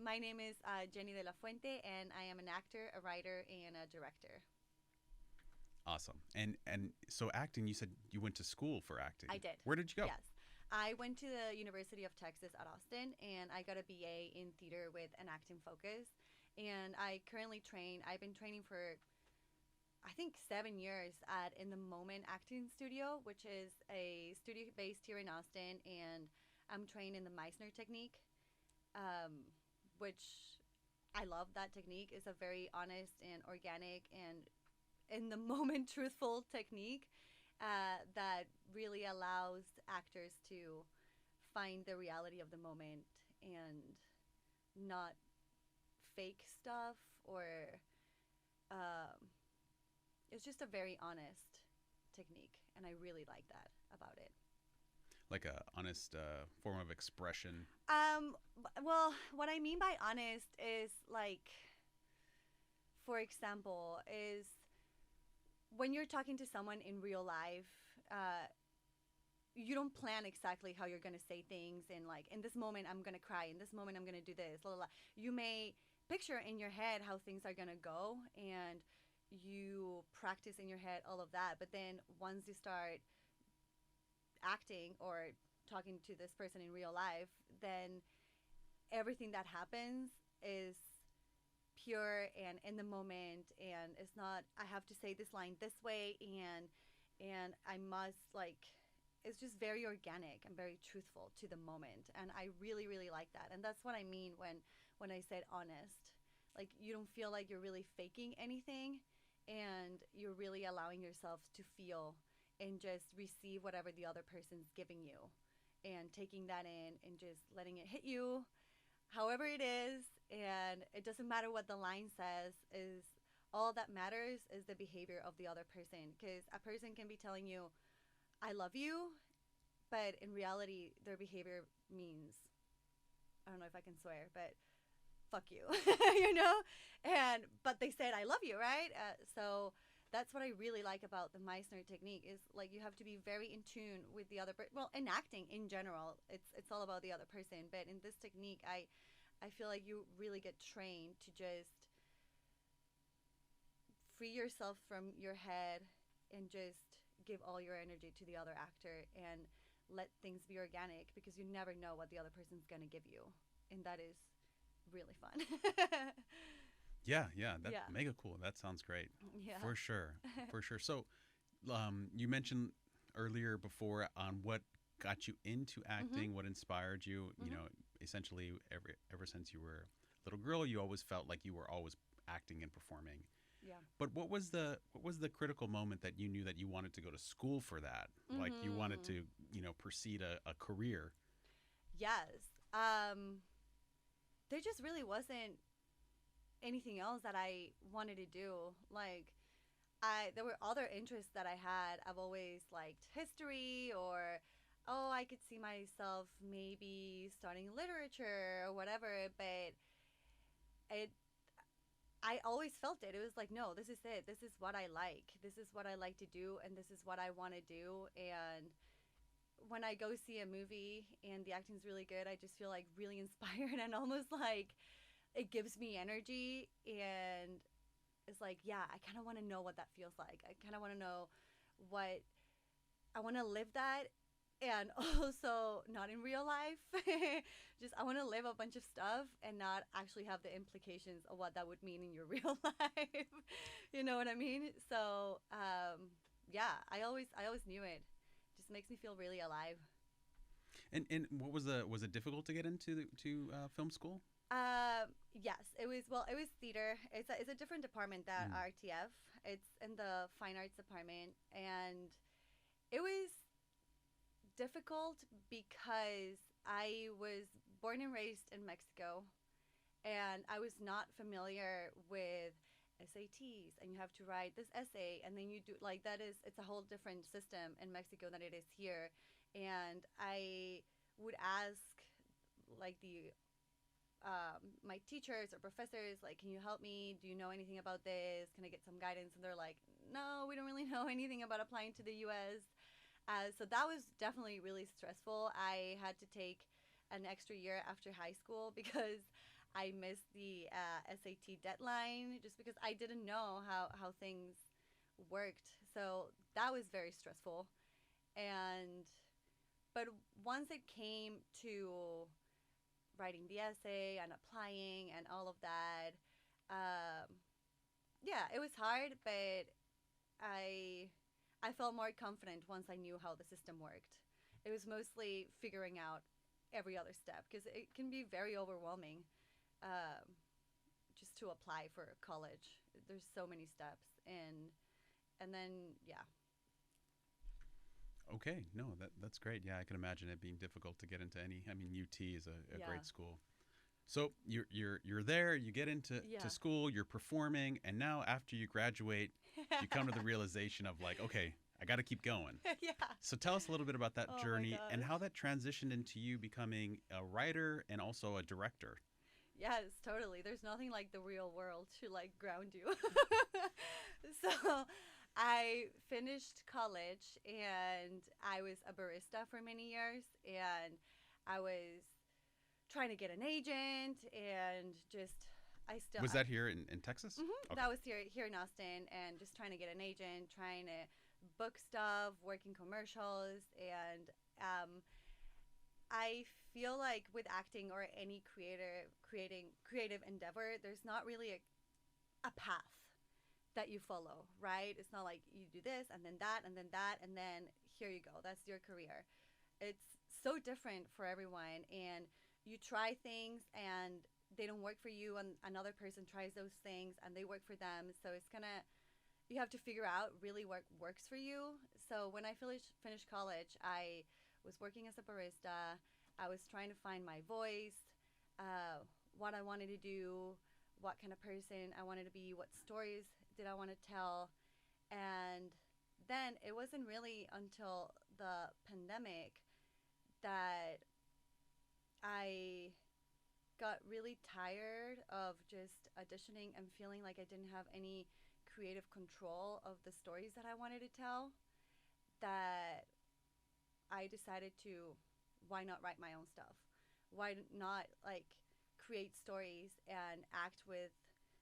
My name is Jenny de la Fuente, and I am an actor, a writer, and a director. Awesome. And so acting, you said you went to school for acting. I did. Where did you go? Yes. I went to the University of Texas at Austin, and I got a BA in theater with an acting focus. And I currently train. I've been training for I think 7 years at In the Moment Acting Studio, which is a studio based here in Austin, and I'm trained in the Meisner technique, um, which I love that technique. It's a very honest and organic and in the moment truthful technique that really allows actors to find the reality of the moment and not fake stuff or um, it's just a very honest technique, and I really like that about it. Like a honest form of expression. Well, what I mean by honest is like, for example, is when you're talking to someone in real life, uh, you don't plan exactly how you're gonna say things, and like in this moment I'm gonna cry, in this moment I'm gonna do this, blah, blah, blah. You may picture in your head how things are gonna go, and you practice in your head all of that. But then once you start acting or talking to this person in real life, then everything that happens is pure and in the moment, and it's not I have to say this line this way, and I must like it's just very organic and very truthful to the moment, and I really really like that. And that's what I mean when I said honest. Like, you don't feel like you're really faking anything, and you're really allowing yourself to feel and just receive whatever the other person's giving you, and taking that in and just letting it hit you however it is. And it doesn't matter what the line says, is all that matters is the behavior of the other person, because a person can be telling you I love you, but in reality their behavior means, I don't know if I can swear, but fuck you. you know and but they said I love you, right? So that's what I really like about the Meisner technique, is like you have to be very in tune with the other well, in acting in general, it's all about the other person, but in this technique I feel like you really get trained to just free yourself from your head and just give all your energy to the other actor and let things be organic, because you never know what the other person's going to give you, and that is really fun. Yeah, yeah, that's Yeah. mega cool. That sounds great. Yeah. For sure. For sure. So, you mentioned earlier before on what got you into Mhm. acting, what inspired you, Mhm. essentially ever since you were a little girl, you always felt like you were always acting and performing. Yeah. But what was the critical moment that you knew that you wanted to go to school for that? Like you wanted Mhm. to, proceed a career. Yes. There just really wasn't anything else that I wanted to do. Like, I there were other interests that I had. I've always liked history, or oh, I could see myself maybe studying literature or whatever, but it I always felt it. It was like, no, this is it. This is what I like. This is what I like to do, and this is what I want to do. And when I go see a movie and the acting's really good, I just feel like really inspired and almost like it gives me energy, and it's like, yeah, I kind of want to know what that feels like. I kind of want to know what I want to live that, and also not in real life. Just I want to live a bunch of stuff and not actually have the implications of what that would mean in your real life. You know what I mean? So yeah, I always knew it. Just makes me feel really alive. And what was it difficult to get into to film school? Yes, it was. Well, it was theater. It's a different department than Mm. RTF. It's in the fine arts department, and it was difficult because I was born and raised in Mexico, and I was not familiar with SATs, and you have to write this essay, and then you do like that is it's a whole different system in Mexico than it is here. And I would ask like the my teachers or professors, like, can you help me? Do you know anything about this? Can I get some guidance? And they're like, no, we don't really know anything about applying to the US. So that was definitely really stressful. I had to take an extra year after high school because I missed the SAT deadline just because I didn't know how things worked. So that was very stressful. And but once it came to writing the essay and applying and all of that, um, yeah, it was hard, but I I felt more confident once I knew how the system worked. It was mostly figuring out every other step because it can be very overwhelming um, just to apply for college. There's so many steps, and then yeah, Okay, no, that's great. Yeah, I can imagine it being difficult to get into any. I mean, UT is a yeah, great school. So you're there. You get into yeah, to school. You're performing, and now after you graduate, you come to the realization of like, okay, I got to keep going. yeah. So tell us a little bit about that Oh my journey and gosh. how that transitioned into you becoming a writer and also a director. Yes, totally. There's nothing like the real world to like ground you. So I finished college and I was a barista for many years and I was trying to get an agent and just I still Was that here in Texas? Okay. that was here in Austin and just trying to get an agent, trying to book stuff, working commercials and I feel like with acting or any creative endeavor, there's not really a path that you follow, right? It's not like you do this and then that and then that and then here you go. That's your career. It's so different for everyone and you try things and they don't work for you and another person tries those things and they work for them. So it's going to you have to figure out really what works for you. So when I finished college, I was working as a barista. I was trying to find my voice, what I wanted to do, what kind of person I wanted to be, what stories did I want to tell. And then it wasn't really until the pandemic that I got really tired of just auditioning and feeling like I didn't have any creative control of the stories that I wanted to tell, that I decided to why not write my own stuff? Why not like create stories and act with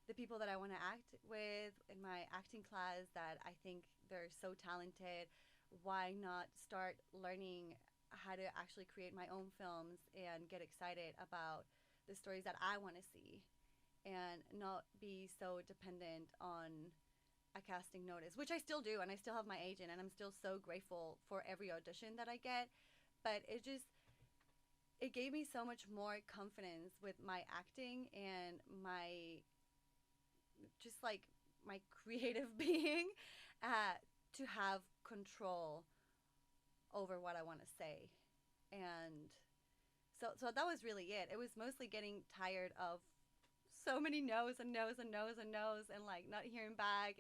the people that I want to act with in my acting class that I think they're so talented? Why not start learning how to actually create my own films and get excited about the stories that I want to see and not be so dependent on a casting notice, which I still do, and I still have my agent, and I'm still so grateful for every audition that I get. But it gave me so much more confidence with my acting and my just like my creative being uh, to have control over what I want to say, and so that was really it. It was mostly getting tired of so many no's and no's and no's and no's and like not hearing back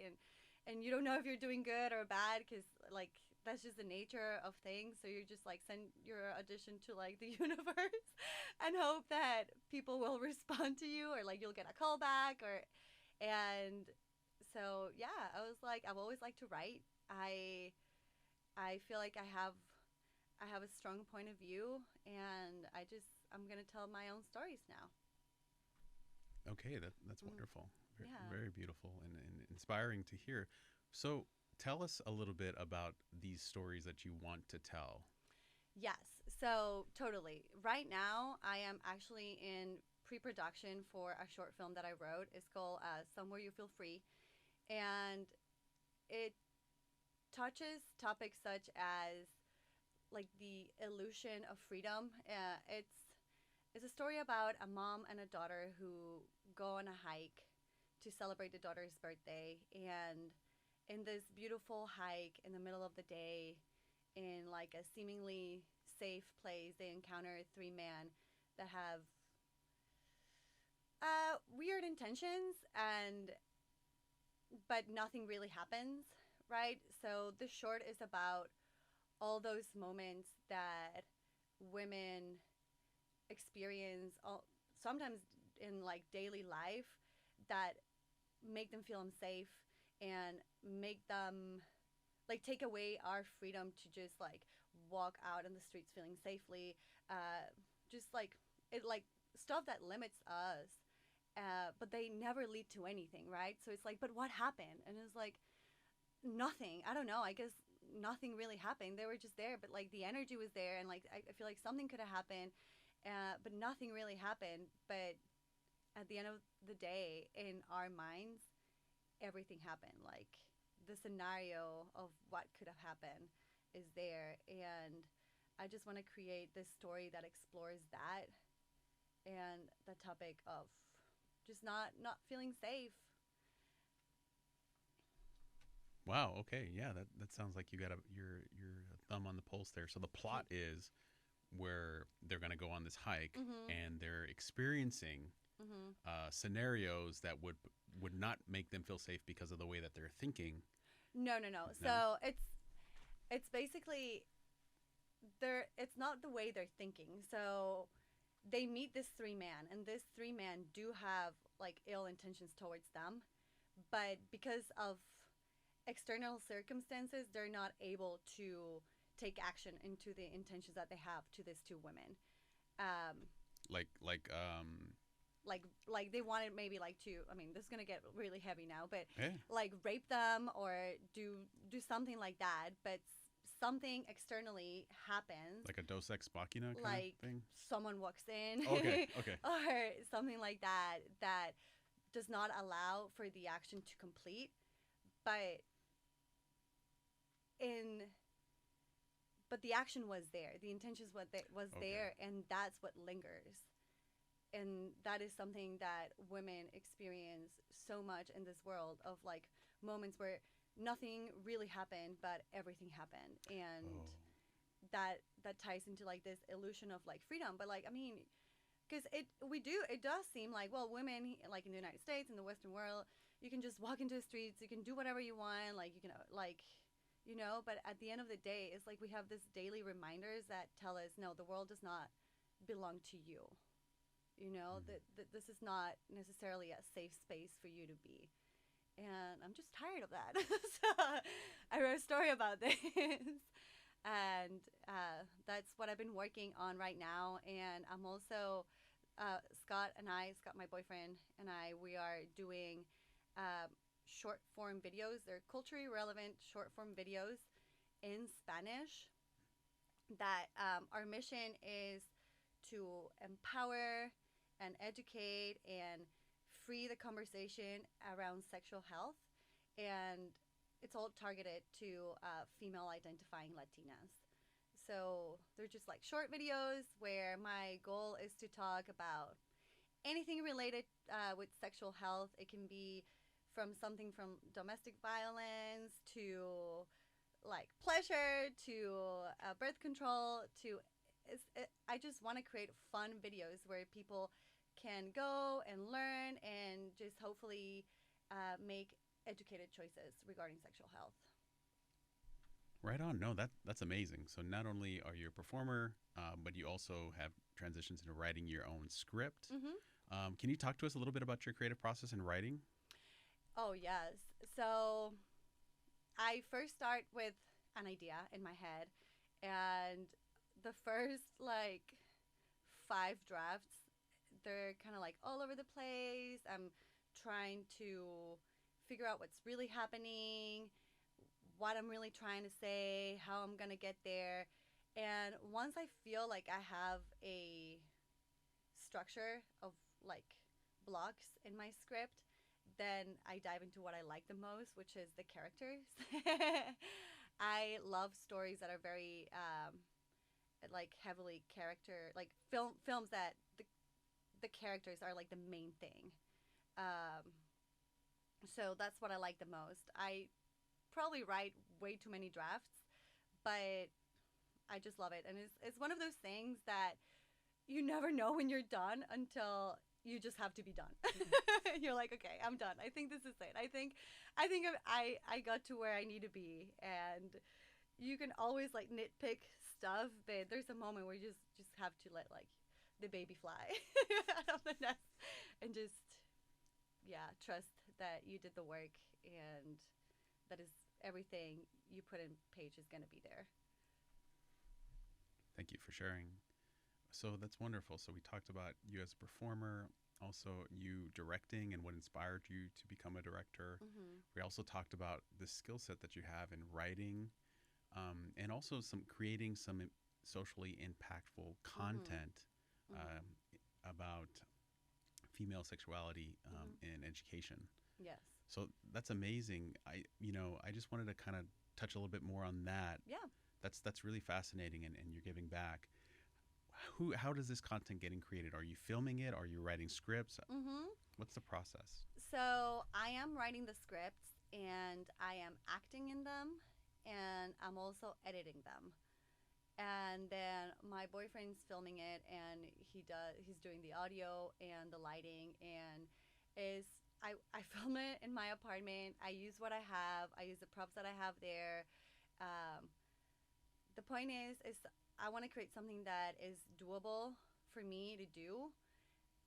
and you don't know if you're doing good or bad because like that's just the nature of things. So you just like send your audition to like the universe and hope that people will respond to you or like you'll get a call back or and so yeah, I was like I've always liked to write. I feel like I have a strong point of view and I'm gonna tell my own stories now. Okay, that's Mm, wonderful. Very, yeah. very beautiful and inspiring to hear. So tell us a little bit about these stories that you want to tell. Yes, so totally. Right now, I am actually in pre production for a short film that I wrote. It's called Somewhere You Feel Free. And it touches topics such as like the illusion of freedom. It's a story about a mom and a daughter who go on a hike to celebrate the daughter's birthday. And in this beautiful hike in the middle of the day, in like a seemingly safe place, they encounter three men that have weird intentions, and but nothing really happens, right? So the short is about all those moments that women experience, sometimes in like daily life, that make them feel unsafe and make them like take away our freedom to just like walk out in the streets feeling safely, just like it like stuff that limits us but they never lead to anything, right? So it's like, but what happened? And it's like, nothing. I don't know. I guess nothing really happened. They were just there, but like the energy was there, and like I feel like something could have happened, but nothing really happened. But at the end of the day, in our minds, everything happened. Like the scenario of what could have happened is there, and I just want to create this story that explores that and the topic of just not feeling safe. Wow. Okay. Yeah. That sounds like you got your thumb on the pulse there. So the plot is where they're going to go on this hike Mhm. and they're experiencing Mhm. scenarios that would not make them feel safe because of the way that they're thinking. No, no, no. No. So it's basically they're it's not the way they're thinking. So they meet this three man, and this three man do have like ill intentions towards them, but because of external circumstances, they're not able to take action into the intentions that they have to these two women. Um, Like like they wanted maybe like to, I mean, this is gonna get really heavy now, but yeah, like rape them or do something like that, but something externally happens, like a Dos Ex Machina kind like of thing. someone walks in Okay. Okay. or something like that that does not allow for the action to complete, but in but the action was there, the intentions was Okay. there, and that's what lingers. And that is something that women experience so much in this world of like moments where nothing really happened but everything happened, and Oh. that ties into like this illusion of like freedom. But like, I mean, because it does seem like, well, women like in the United States, in the Western world, you can just walk into the streets, you can do whatever you want, like you can like, but at the end of the day, it's like we have this daily reminders that tell us, no, the world does not belong to you. Mm. That this is not necessarily a safe space for you to be. And I'm just tired of that. So I wrote a story about this. And that's what I've been working on right now. And I'm also, Scott, my boyfriend, and we are doing uh, short form videos. They're culturally relevant short form videos in Spanish. That our mission is to empower and educate and free the conversation around sexual health. And it's all targeted to female identifying Latinas. So they're just like short videos where my goal is to talk about anything related with sexual health. It can be from something from domestic violence to like pleasure to birth control to I just want to create fun videos where people can go and learn and just hopefully make educated choices regarding sexual health. Right on. No, that's amazing. So not only are you a performer, but you also have transitions into writing your own script. Mm-hmm. Can you talk to us a little bit about your creative process in writing? Oh, yes. So I first start with an idea in my head, and the first like five drafts, they're kind of like all over the place. I'm trying to figure out what's really happening, what I'm really trying to say, how I'm going to get there. And once I feel like I have a structure of like blocks in my script, then I dive into what I like the most, which is the characters. I love stories that are very like heavily character, like films that the characters are like the main thing. Um, so that's what I like the most. I probably write way too many drafts, but I just love it, and it's one of those things that you never know when you're done until you just have to be done. You're like, okay, I'm done. I think this is it. I think I got to where I need to be, and you can always like nitpick stuff, but there's a moment where you just have to let like the baby fly out of the nest and just trust that you did the work, and that is everything you put in page is going to be there. Thank you for sharing. So that's wonderful. So we talked about you as a performer. also you directing and what inspired you to become a director. Mhm. We also talked about the skill set that you have in writing, and also some creating some socially impactful Mhm. content Mhm. um, about female sexuality Mhm. in education. Yes. So that's amazing. I just wanted to kind of touch a little bit more on that. Yeah. That's really fascinating, and you're giving back. How does this content getting created? Are you filming it? Are you writing scripts? Mhm. What's the process? So I am writing the scripts and I am acting in them and I'm also editing them. And then my boyfriend's filming it and he's doing the audio and the lighting and is I film it in my apartment. I use what I have. I use the props that I have there. Um, the point is I want to create something that is doable for me to do,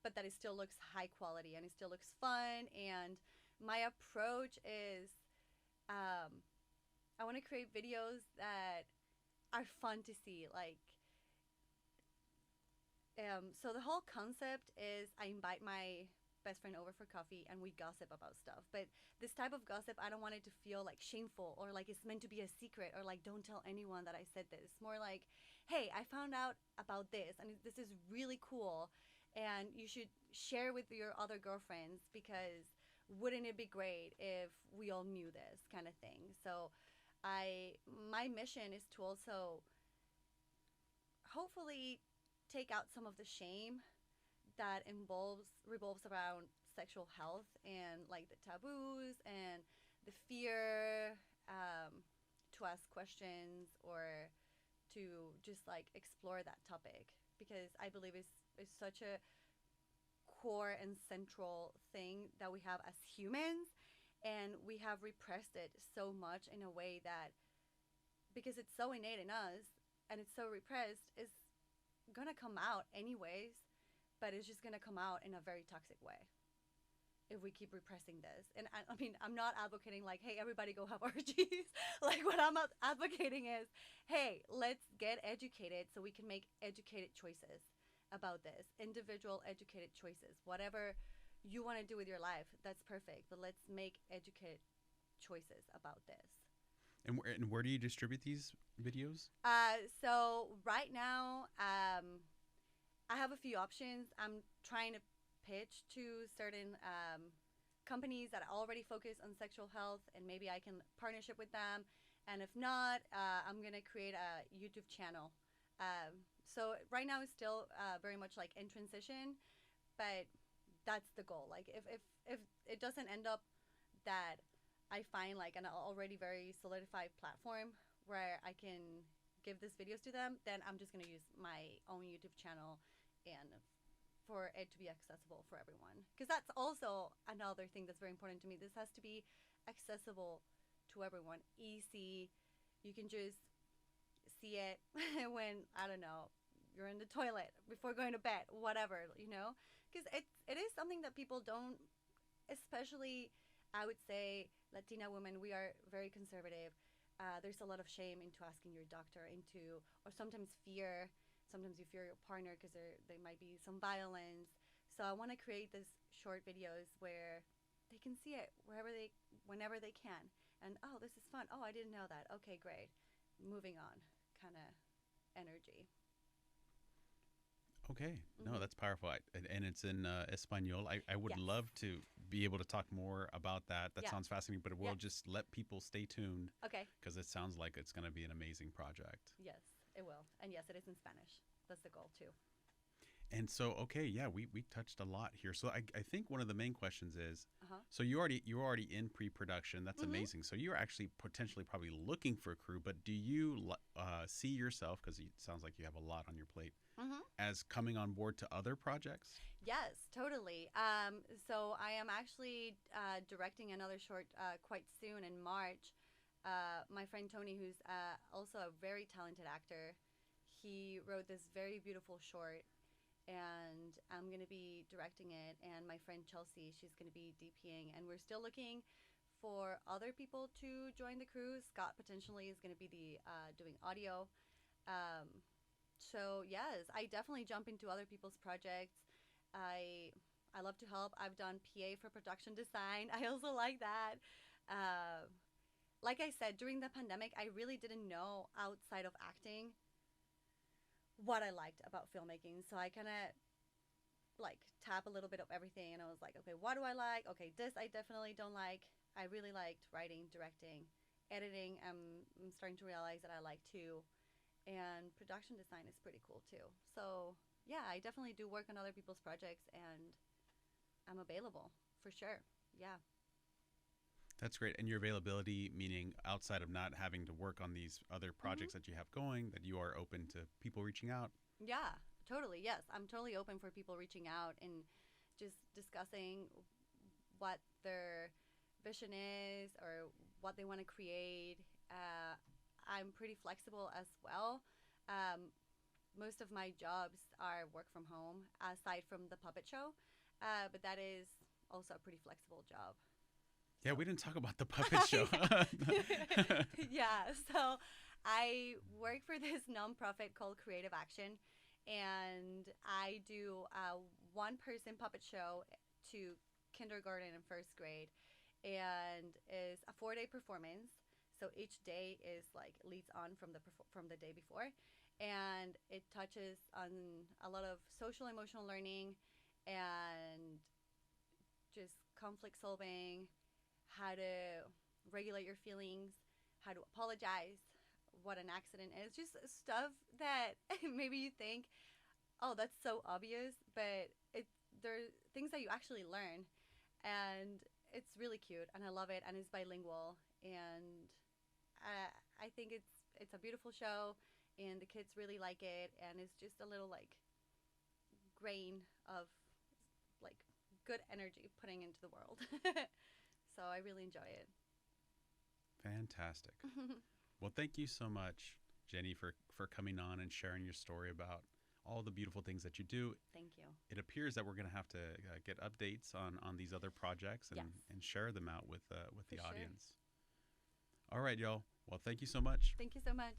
but that it still looks high quality and it still looks fun. And my approach is um, I want to create videos that are fun to see. So the whole concept is I invite my best friend over for coffee and we gossip about stuff. But this type of gossip, I don't want it to feel like shameful or like it's meant to be a secret or like don't tell anyone that I said this. More like, hey, I found out about this and this is really cool and you should share with your other girlfriends because wouldn't it be great if we all knew this kind of thing. So I my mission is to also hopefully take out some of the shame that involves revolves around sexual health and like the taboos and the fear to ask questions or to just like explore that topic because I believe it's such a core and central thing that we have as humans and we have repressed it so much in a way that because it's so innate in us and it's so repressed is gonna come out anyways, but it's just gonna come out in a very toxic way if we keep repressing this. And I mean, I'm not advocating like, hey, everybody go have orgies. Like, what I'm advocating is, hey, let's get educated so we can make educated choices about this. Individual educated choices. Whatever you want to do with your life, that's perfect. But let's make educated choices about this. And where do you distribute these videos? So right now, I have a few options. I'm trying to pitch to certain companies that already focus on sexual health, and maybe I can partnership with them. And if not, I'm gonna create a YouTube channel. So right now it's still very much like in transition, but that's the goal. Like if it doesn't end up that I find like an already very solidified platform where I can give these videos to them, then I'm just gonna use my own YouTube channel and for it to be accessible for everyone. Because that's also another thing that's very important to me. This has to be accessible to everyone, easy. You can just see it when I don't know you're in the toilet before going to bed, whatever you know. Because it is something that people don't, especially I would say Latina women, we are very conservative. There's a lot of shame into asking your doctor, into or sometimes fear. Sometimes you fear your partner because there might be some violence. So I want to create this short videos where they can see it whenever they can. And oh, this is fun. Oh, I didn't know that. Okay, great. Moving on, kind of energy. Okay, no, Mm-hmm. that's powerful. And it's in Espanol. I would Yes. love to be able to talk more about that. That Yeah. sounds fascinating, but we'll Yes. just let people stay tuned Okay. because it sounds like it's going to be an amazing project. Yes, it will. And yes, it is in Spanish. That's the goal too. And so, okay, yeah, we touched a lot here. So I think one of the main questions is, Uh huh. so you're already in pre-production. That's Mm-hmm. amazing. So you're actually potentially probably looking for a crew, but do you see yourself, because it sounds like you have a lot on your plate, Mm-hmm. as coming on board to other projects? Yes, totally. So I am actually directing another short quite soon in March. My friend Tony, who's also a very talented actor, he wrote this very beautiful short, and I'm gonna be directing it. And my friend Chelsea, she's gonna be DPing, and we're still looking for other people to join the crew. Scott potentially is gonna be the doing audio. Um, so yes, I definitely jump into other people's projects. I I love to help. I've done PA for production design. I also like that. Uh, like I said, during the pandemic, I really didn't know outside of acting what I liked about filmmaking. So I kind of like tap a little bit of everything, and I was like, okay, what do I like? Okay, this I definitely don't like. I really liked writing, directing, editing. I'm starting to realize that I like too, and production design is pretty cool too. So yeah, I definitely do work on other people's projects, and I'm available for sure. Yeah. That's great. And your availability, meaning outside of not having to work on these other Hmm. projects that you have going, that you are open to people reaching out. Yeah, totally. Yes, I'm totally open for people reaching out and just discussing what their vision is or what they want to create. Uh, I'm pretty flexible as well. Um, most of my jobs are work from home, aside from the puppet show, but that is also a pretty flexible job. Yeah, So, we didn't talk about the puppet show. yeah, so I work for this nonprofit called Creative Action, and I do a one person puppet show to kindergarten and first grade, and is a 4 day performance. So each day is like leads on from from the day before, and it touches on a lot of social emotional learning and just conflict solving, how to regulate your feelings, how to apologize, what an accident is, just stuff that maybe you think, oh, that's so obvious, but it there are things that you actually learn, and it's really cute, and I love it, and it's bilingual, and I think it's a beautiful show, and the kids really like it, and it's just a little like grain of like good energy putting into the world. So I really enjoy it. Fantastic. Well, thank you so much, Jenny, for coming on and sharing your story about all the beautiful things that you do. Thank you. It appears that we're going to have to get updates on these other projects Yes, and share them out with for the sure. audience. All right, y'all. Well, thank you so much. Thank you so much.